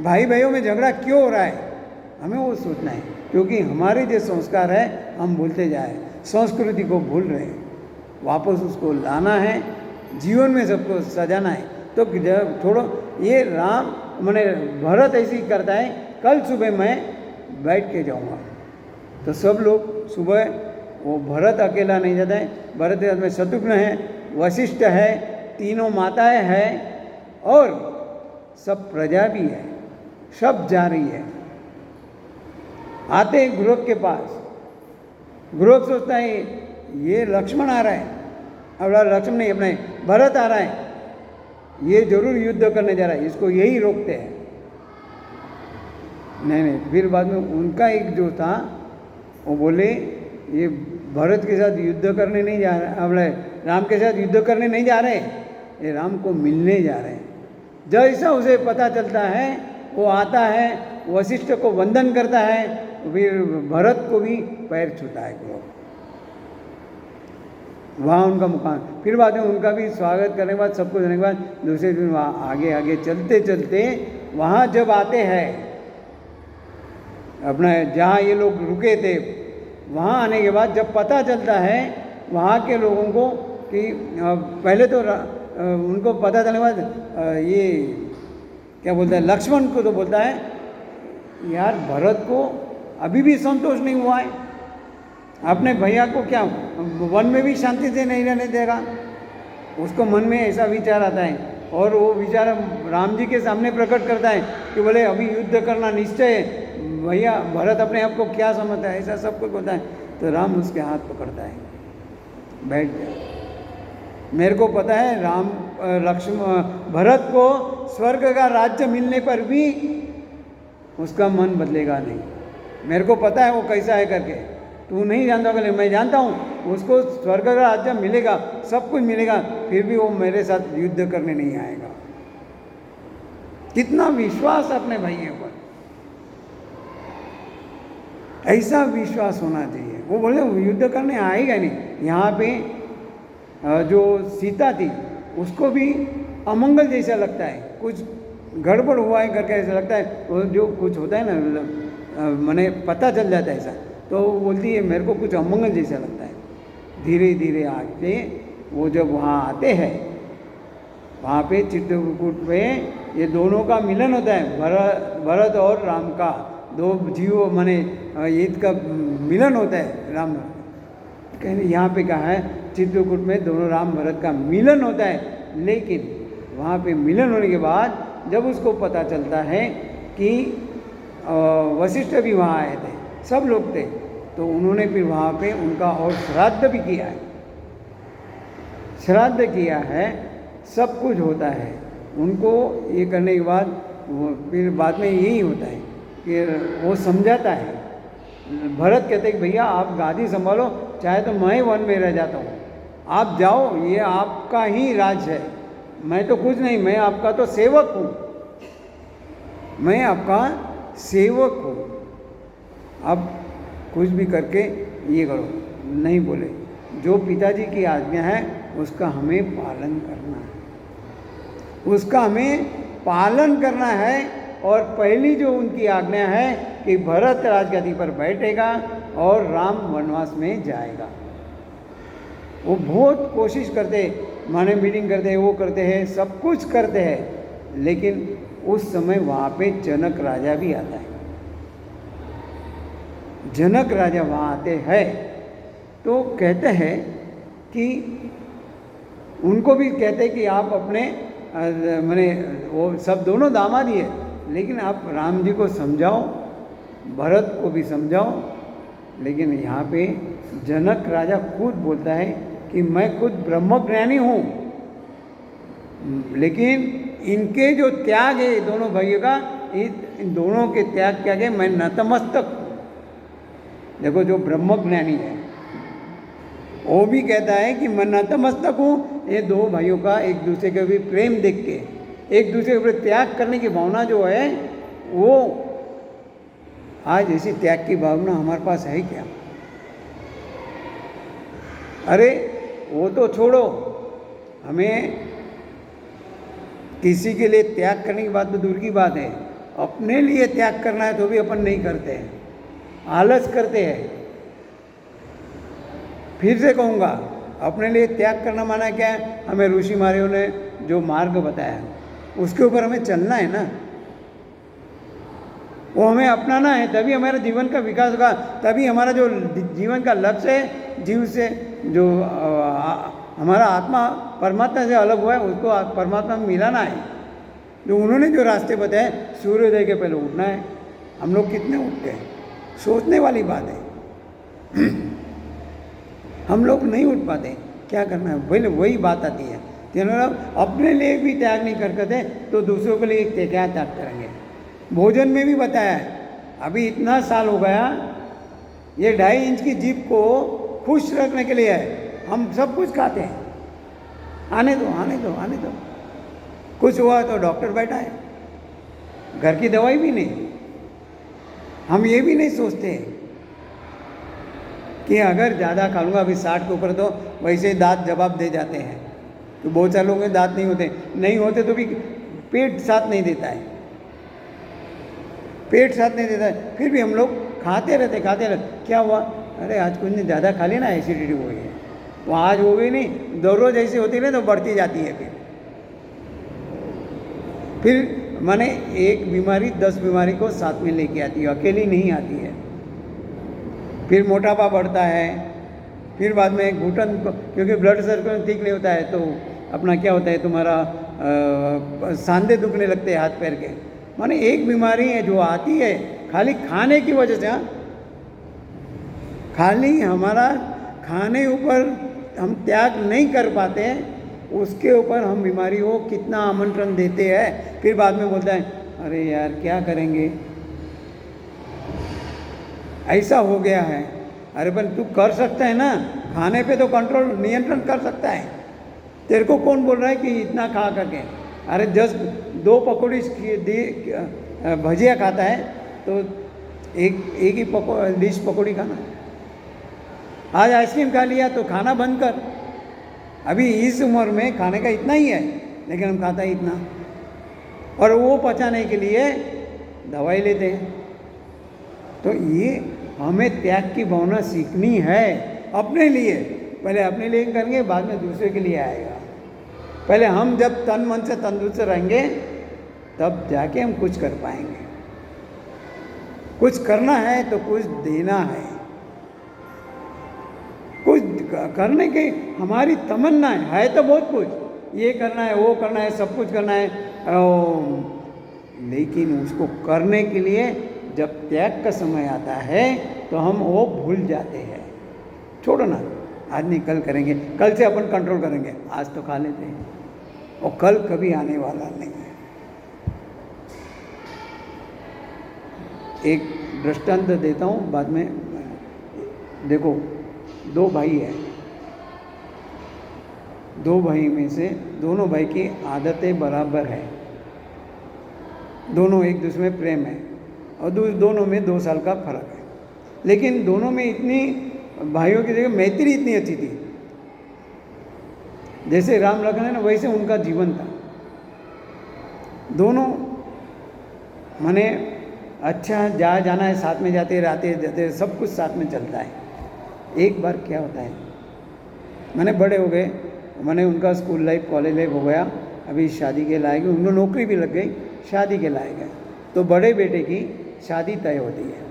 भाई भाइयों में झगड़ा क्यों हो रहा है, हमें वो सोचना है। क्योंकि हमारे जो संस्कार है हम भूलते जा रहे हैं, संस्कृति को भूल रहे हैं, वापस उसको लाना है, जीवन में सबको सजाना है। तो जब थोड़ा ये राम मैंने भरत ऐसे ही करता है, कल सुबह मैं बैठ के जाऊंगा, तो सब लोग सुबह, वो भरत अकेला नहीं जाता है, भरत के साथ में शत्रुघ्न है, वशिष्ठ है, तीनों माताएं हैं और सब प्रजा भी है, सब जा रही है। आते गुरु के पास, गुरु सोचता है ये लक्ष्मण आ रहा है, अब लक्ष्मण नहीं अपने भरत आ रहा है, ये जरूर युद्ध करने जा रहा है, इसको यही रोकते हैं। नहीं, फिर बाद में उनका एक जो था वो बोले ये भरत के साथ युद्ध करने नहीं जा रहे, अपने राम के साथ युद्ध करने नहीं जा रहे, ये राम को मिलने जा रहे हैं। जैसा उसे पता चलता है वो आता है, वशिष्ठ को वंदन करता है, फिर भरत को भी पैर छूता है वो, वहाँ उनका मुकाम। फिर बाद में उनका भी स्वागत करने के बाद, सब कुछ होने के बाद दूसरे दिन वहाँ आगे आगे चलते चलते वहाँ जब आते हैं अपना जहाँ ये लोग रुके थे, वहाँ आने के बाद जब पता चलता है वहाँ के लोगों को कि पहले तो उनको पता चलने के बाद ये क्या बोलता है, लक्ष्मण को तो बोलता है यार भरत को अभी भी संतोष नहीं हुआ है, अपने भैया को क्या वन में भी शांति से नहीं रहने देगा। उसको मन में ऐसा विचार आता है और वो विचार राम जी के सामने प्रकट करता है कि बोले अभी युद्ध करना निश्चय है, भैया भरत अपने आप को क्या समझता है, ऐसा सब कुछ होता है। तो राम उसके हाथ पकड़ता है, बैठ जा, मेरे को पता है राम लक्ष्मण भरत को स्वर्ग का राज्य मिलने पर भी उसका मन बदलेगा नहीं, मेरे को पता है वो कैसा है करके, तू नहीं जानता होगा मैं जानता हूँ, उसको स्वर्ग का राज्य मिलेगा, सब कुछ मिलेगा, फिर भी वो मेरे साथ युद्ध करने नहीं आएगा। कितना विश्वास अपने भाइयों पर, ऐसा विश्वास होना चाहिए। वो बोले युद्ध करने आएगा नहीं। यहाँ पे जो सीता थी उसको भी अमंगल जैसा लगता है, कुछ गड़बड़ हुआ है करके ऐसा लगता है, वो जो कुछ होता है ना मैंने पता चल जाता है ऐसा, तो वो बोलती है मेरे को कुछ अमंगल जैसा लगता है। धीरे धीरे आगे वो जब वहाँ आते हैं, वहाँ पे चित्रकूट पे ये दोनों का मिलन होता है, भरत और राम का, दो जीव माने ईद का मिलन होता है। राम कहने यहाँ पे कहा है चित्रकूट में दोनों राम भरत का मिलन होता है, लेकिन वहाँ पे मिलन होने के बाद जब उसको पता चलता है कि वशिष्ठ भी वहाँ आए थे, सब लोग थे, तो उन्होंने फिर वहाँ पे उनका और श्राद्ध भी किया है, श्राद्ध किया है, सब कुछ होता है। उनको ये करने के बाद वो फिर बाद में यही होता है कि वो समझाता है, भरत कहते हैं कि भैया आप गादी संभालो, चाहे तो मैं वन में रह जाता हूँ, आप जाओ, ये आपका ही राज है, मैं तो कुछ नहीं, मैं आपका तो सेवक हूँ, मैं आपका सेवक हूँ, अब कुछ भी करके ये करो। नहीं बोले, जो पिताजी की आज्ञा है उसका हमें पालन करना है, उसका हमें पालन करना है। और पहली जो उनकी आज्ञा है कि भरत राजगद्दी पर बैठेगा और राम वनवास में जाएगा। वो बहुत कोशिश करते, माने मीटिंग करते हैं, वो करते हैं, सब कुछ करते हैं, लेकिन उस समय वहाँ पे जनक राजा भी आता है। जनक राजा वहाँ आते हैं तो कहते हैं कि उनको भी कहते हैं कि आप अपने मैंने वो सब दोनों दामाद ही है, लेकिन आप राम जी को समझाओ, भरत को भी समझाओ। लेकिन यहाँ पे जनक राजा खुद बोलता है कि मैं खुद ब्रह्मज्ञानी हूँ, लेकिन इनके जो त्याग है दोनों भाइयों का, इन दोनों के त्याग के आगे मैं नतमस्तक हूँ। देखो जो ब्रह्मज्ञानी है वो भी कहता है कि मैं नतमस्तक हूँ। ये दो भाइयों का एक दूसरे के भी प्रेम देख के, एक दूसरे के ऊपर त्याग करने की भावना जो है, वो आज ऐसी त्याग की भावना हमारे पास है क्या? अरे वो तो छोड़ो, हमें किसी के लिए त्याग करने की बात तो दूर की बात है, अपने लिए त्याग करना है तो भी अपन नहीं करते हैं, आलस करते हैं। फिर से कहूँगा, अपने लिए त्याग करना माना क्या है? हमें ऋषि महाराजों ने जो मार्ग बताया उसके ऊपर हमें चलना है ना, वो हमें अपनाना है, तभी हमारे जीवन का विकास होगा, तभी हमारा जो जीवन का लक्ष्य है, जीव से जो हमारा आत्मा परमात्मा से अलग हुआ है उसको परमात्मा में मिलाना है। जो उन्होंने जो रास्ते बताए, सूर्योदय के पहले उठना है। हम लोग कितने उठते हैं, सोचने वाली बात है। हम लोग नहीं उठ पाते, क्या करना है? वही बात आती है, अपने लिए भी त्याग नहीं करते तो दूसरों के लिए क्या त्याग करेंगे? भोजन में भी बताया है, अभी इतना साल हो गया, ये 2.5 इंच की जीभ को खुश रखने के लिए है, हम सब कुछ खाते हैं, आने दो आने दो आने दो, कुछ हुआ तो डॉक्टर बैठा है, घर की दवाई भी नहीं। हम ये भी नहीं सोचते कि अगर ज़्यादा खा लूँगा, अभी 60 के ऊपर तो वैसे ही दांत जवाब दे जाते हैं, तो बहुत सारे लोगों के दांत नहीं होते तो भी पेट साथ नहीं देता है, पेट साथ नहीं देता है, फिर भी हम लोग खाते रहते। क्या हुआ? अरे आज कुछ ने ज़्यादा खा लिया ना, एसिडिटी हो गई है, वो आज हो गई नहीं, दररोज ऐसी होती है तो बढ़ती जाती है। फिर माने एक बीमारी 10 बीमारी को साथ में लेके आती है, अकेली नहीं आती है। फिर मोटापा बढ़ता है, फिर बाद में घुटन, क्योंकि ब्लड सर्कुलेशन ठीक नहीं होता है तो अपना क्या होता है, तुम्हारा सांधे दुखने लगते हैं हाथ पैर के। माने एक बीमारी है जो आती है खाली खाने की वजह से। हाँ, खाली हमारा खाने ऊपर हम त्याग नहीं कर पाते हैं, उसके ऊपर हम बीमारी को कितना आमंत्रण देते हैं, फिर बाद में बोलता है अरे यार क्या करेंगे, ऐसा हो गया है। अरे पर तू कर सकता है ना, खाने पे तो कंट्रोल नियंत्रण कर सकता है, तेरे को कौन बोल रहा है कि इतना खा करके? अरे जस्ट 2 पकौड़ी भजिया खाता है तो एक ही डिश पकौड़ी खाना। आज आइसक्रीम खा लिया तो खाना बंद कर। अभी इस उम्र में खाने का इतना ही है, लेकिन हम खाता ही इतना, और वो पचाने के लिए दवाई लेते हैं। तो ये हमें त्याग की भावना सीखनी है अपने लिए। पहले अपने लिए करेंगे, बाद में दूसरे के लिए आएगा। पहले हम जब तन मन से तंदुरुस्त रहेंगे तब जाके हम कुछ कर पाएंगे। कुछ करना है तो कुछ देना है, कुछ करने की हमारी तमन्ना है तो बहुत कुछ, ये करना है वो करना है सब कुछ करना है, लेकिन उसको करने के लिए जब त्याग का समय आता है तो हम वो भूल जाते हैं। छोड़ो ना, आज नहीं कल करेंगे, कल से अपन कंट्रोल करेंगे, आज तो खा लेते हैं, और कल कभी आने वाला नहीं है। एक दृष्टांत देता हूँ, बाद में देखो। 2 भाई है, 2 भाई में से दोनों भाई की आदतें बराबर है, दोनों एक दूसरे में प्रेम है, और दोनों में 2 साल का फर्क है, लेकिन दोनों में इतनी भाइयों की जगह मैत्री इतनी अच्छी थी, जैसे राम लखन है ना, वैसे उनका जीवन था। दोनों माने अच्छा जाना है, साथ में जाते रहते जाते, सब कुछ साथ में चलता है। एक बार क्या होता है, मैंने बड़े हो गए, मैंने उनका स्कूल लाइफ कॉलेज लाइफ हो गया, अभी शादी के लायक, उनको नौकरी भी लग गई, शादी के लायक है। तो बड़े बेटे की शादी तय होती है,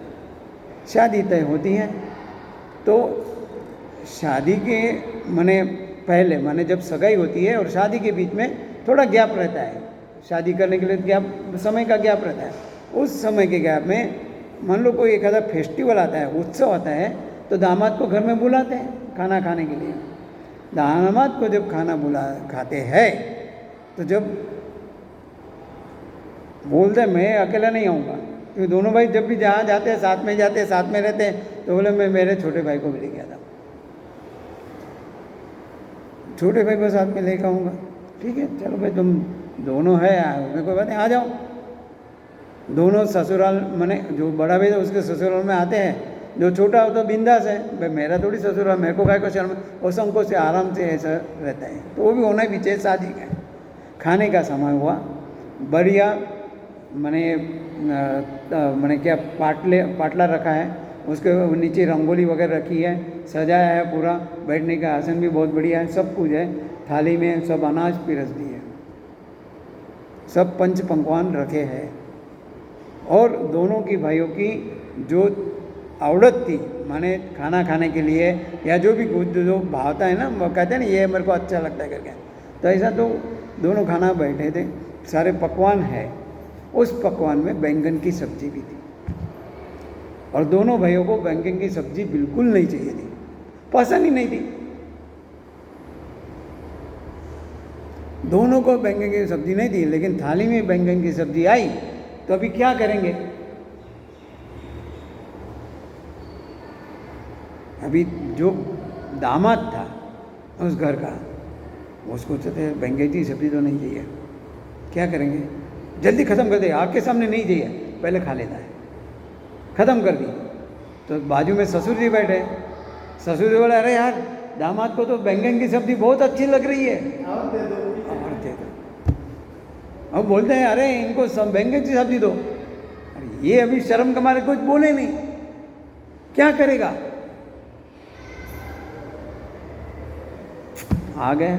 शादी तय होती है तो शादी के माने पहले माने जब सगाई होती है और शादी के बीच में थोड़ा गैप रहता है, शादी करने के लिए गैप, समय का गैप रहता है। उस समय के गैप में मान लो कोई एक आधा फेस्टिवल आता है, उत्सव आता है, तो दामाद को घर में बुलाते हैं खाना खाने के लिए। दामाद को जब खाना खाते हैं तो जब बोलते मैं अकेला नहीं आऊँगा, क्योंकि दोनों भाई जब भी जहाँ जाते हैं साथ में जाते हैं, साथ में रहते हैं, तो बोले मैं मेरे छोटे भाई को भी लेके आता हूँ, छोटे भाई को साथ में लेकर आऊँगा। ठीक है, चलो भाई तुम दोनों है, कोई बात नहीं, आ जाओ। दोनों ससुराल माने जो बड़ा भाई है उसके ससुराल में आते हैं, जो छोटा हो तो बिंदास है, भाई मेरा थोड़ी ससुराल, मेरे को काय को शर्म, और संकोच से आराम से ऐसा रहता है, तो वो भी होना भी चाहिए। शादी का खाने का समय हुआ, बढ़िया मैंने क्या पाटला रखा है, उसके नीचे रंगोली वगैरह रखी है, सजाया है पूरा, बैठने का आसन भी बहुत बढ़िया है, सब कुछ है, थाली में सब अनाज पिरस दिए, सब पंच पकवान रखे हैं। और दोनों की भाइयों की जो आवड़त थी माने खाना खाने के लिए, या जो भी कुछ जो भावता है ना, वो कहते हैं ना ये मेरे को अच्छा लगता है करके, तो ऐसा तो दोनों खाना बैठे थे, सारे पकवान है। उस पकवान में बैंगन की सब्जी भी थी, और दोनों भाइयों को बैंगन की सब्जी बिल्कुल नहीं चाहिए थी, पसंद ही नहीं थी। दोनों को बैंगन की सब्जी नहीं थी, लेकिन थाली में बैंगन की सब्जी आई तो अभी क्या करेंगे? अभी जो दामाद था उस घर का, उसको सोचते बैंगन की सब्जी तो नहीं चाहिए, क्या करेंगे? जल्दी ख़त्म कर दे, आग के सामने नहीं चाहिए, पहले खा लेता है। ख़त्म कर दी तो बाजू में ससुर जी बैठे। ससुर जी बोले, अरे यार दामाद को तो बैंगन की सब्जी बहुत अच्छी लग रही है, और दे दो। अब बोलते हैं, अरे इनको सब बैंगन की सब्जी दो। अरे ये अभी शर्म के मारे कुछ बोले नहीं, क्या करेगा? आ गए।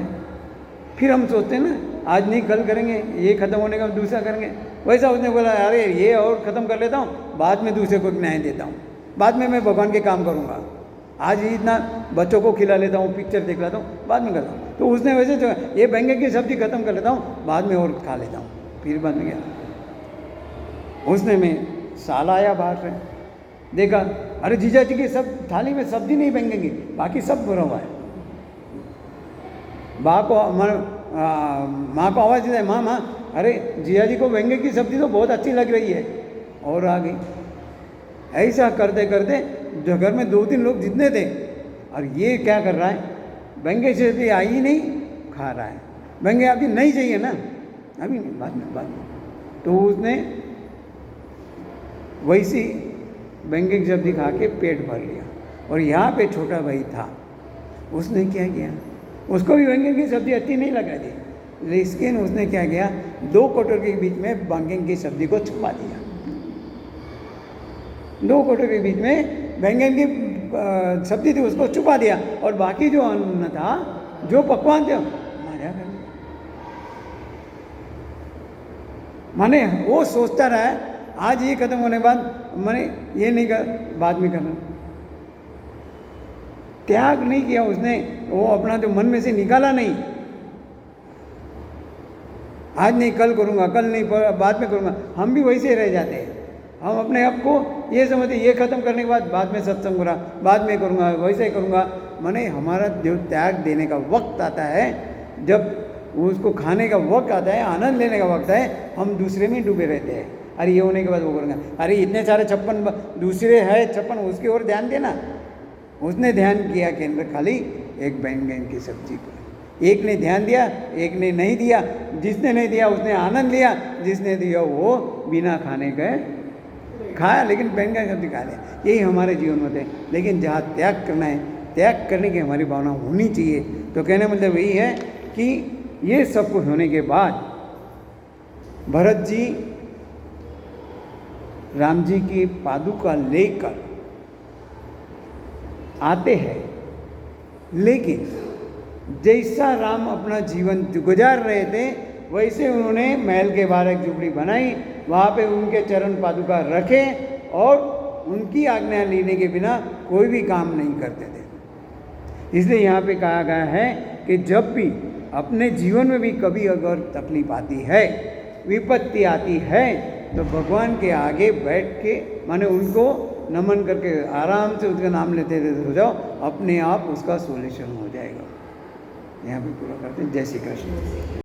फिर हम सोचते हैं ना, आज नहीं कल करेंगे, ये ख़त्म होने का दूसरा करेंगे। वैसा उसने बोला, अरे ये और ख़त्म कर लेता हूँ, बाद में दूसरे को न्याय देता हूँ, बाद में मैं भगवान के काम करूँगा। आज ही इतना बच्चों को खिला लेता हूँ, पिक्चर देख लेता हूँ, बाद में करता हूँ। तो उसने वैसे जो ये बैंगन की सब्जी ख़त्म कर लेता हूँ, बाद में और खा लेता हूँ, फिर बाद में गया। उसने में साला आया बाहर से, देखा, अरे जीजा जी की सब थाली में सब्जी नहीं बैंगन की, बाकी सब भरा हुआ है। माँ को आवाज़ दिया, माँ माँ, अरे जिया जी को बैंगन की सब्जी तो बहुत अच्छी लग रही है, और आ गई। ऐसा करते करते जो घर में 2-3 लोग जितने थे, और ये क्या कर रहा है, बैंगन की सब्जी आई ही नहीं, खा रहा है। बैंगन अभी नहीं चाहिए ना, अभी नहीं, बाद में। तो उसने वैसी बैंगन की सब्जी खा के पेट भर लिया। और यहाँ पे छोटा भाई था, उसने क्या किया, उसको भी बैंगन की सब्जी अच्छी नहीं लगा थी, लेकिन उसने क्या किया, 2 कटोरे के बीच में बैंगन की सब्जी को छुपा दिया। 2 कटोरे के बीच में बैंगन की सब्जी थी, उसको छुपा दिया, और बाकी जो अन्न था, जो पकवान थे, मारा कर दिया। माने वो सोचता रहा, आज ये खत्म होने के बाद मैंने ये नहीं कर, बाद में करना। त्याग नहीं किया उसने, वो अपना जो मन में से निकाला नहीं, आज नहीं कल करूँगा, कल नहीं बाद में करूँगा। हम भी वैसे रह जाते हैं, हम अपने आप को ये समझते, ये ख़त्म करने के बाद में सत्संग हो रहा, बाद में करूँगा, वैसे ही करूँगा। माने हमारा जो त्याग देने का वक्त आता है, जब उसको खाने का वक्त आता है, आनंद लेने का वक्त है, हम दूसरे में डूबे रहते हैं। अरे ये होने के बाद वो करूँगा, अरे इतने सारे 56 दूसरे है 56, उसकी ओर ध्यान देना। उसने ध्यान किया केंद्र खाली एक बैंगन की सब्जी पर। एक ने ध्यान दिया, एक ने नहीं दिया। जिसने नहीं दिया उसने आनंद लिया, जिसने दिया वो बिना खाने के खाया, लेकिन बैंगन की सब्जी खा लिया। यही हमारे जीवन में थे। लेकिन जहाँ त्याग करना है, त्याग करने की हमारी भावना होनी चाहिए। तो कहने मतलब यही है कि ये सब कुछ होने के बाद भरत जी राम जी की पादुका लेकर आते हैं, लेकिन जैसा राम अपना जीवन गुजार रहे थे, वैसे उन्होंने महल के बाहर एक झुपड़ी बनाई, वहाँ पे उनके चरण पादुका रखे, और उनकी आज्ञा लेने के बिना कोई भी काम नहीं करते थे। इसलिए यहाँ पे कहा गया है कि जब भी अपने जीवन में भी कभी अगर तकलीफ आती है, विपत्ति आती है, तो भगवान के आगे बैठ के माने उनको नमन करके आराम से उसका नाम लेते हो जाओ, अपने आप उसका सोल्यूशन हो जाएगा। यहाँ पे पूरा करते हैं। जय श्री कृष्ण।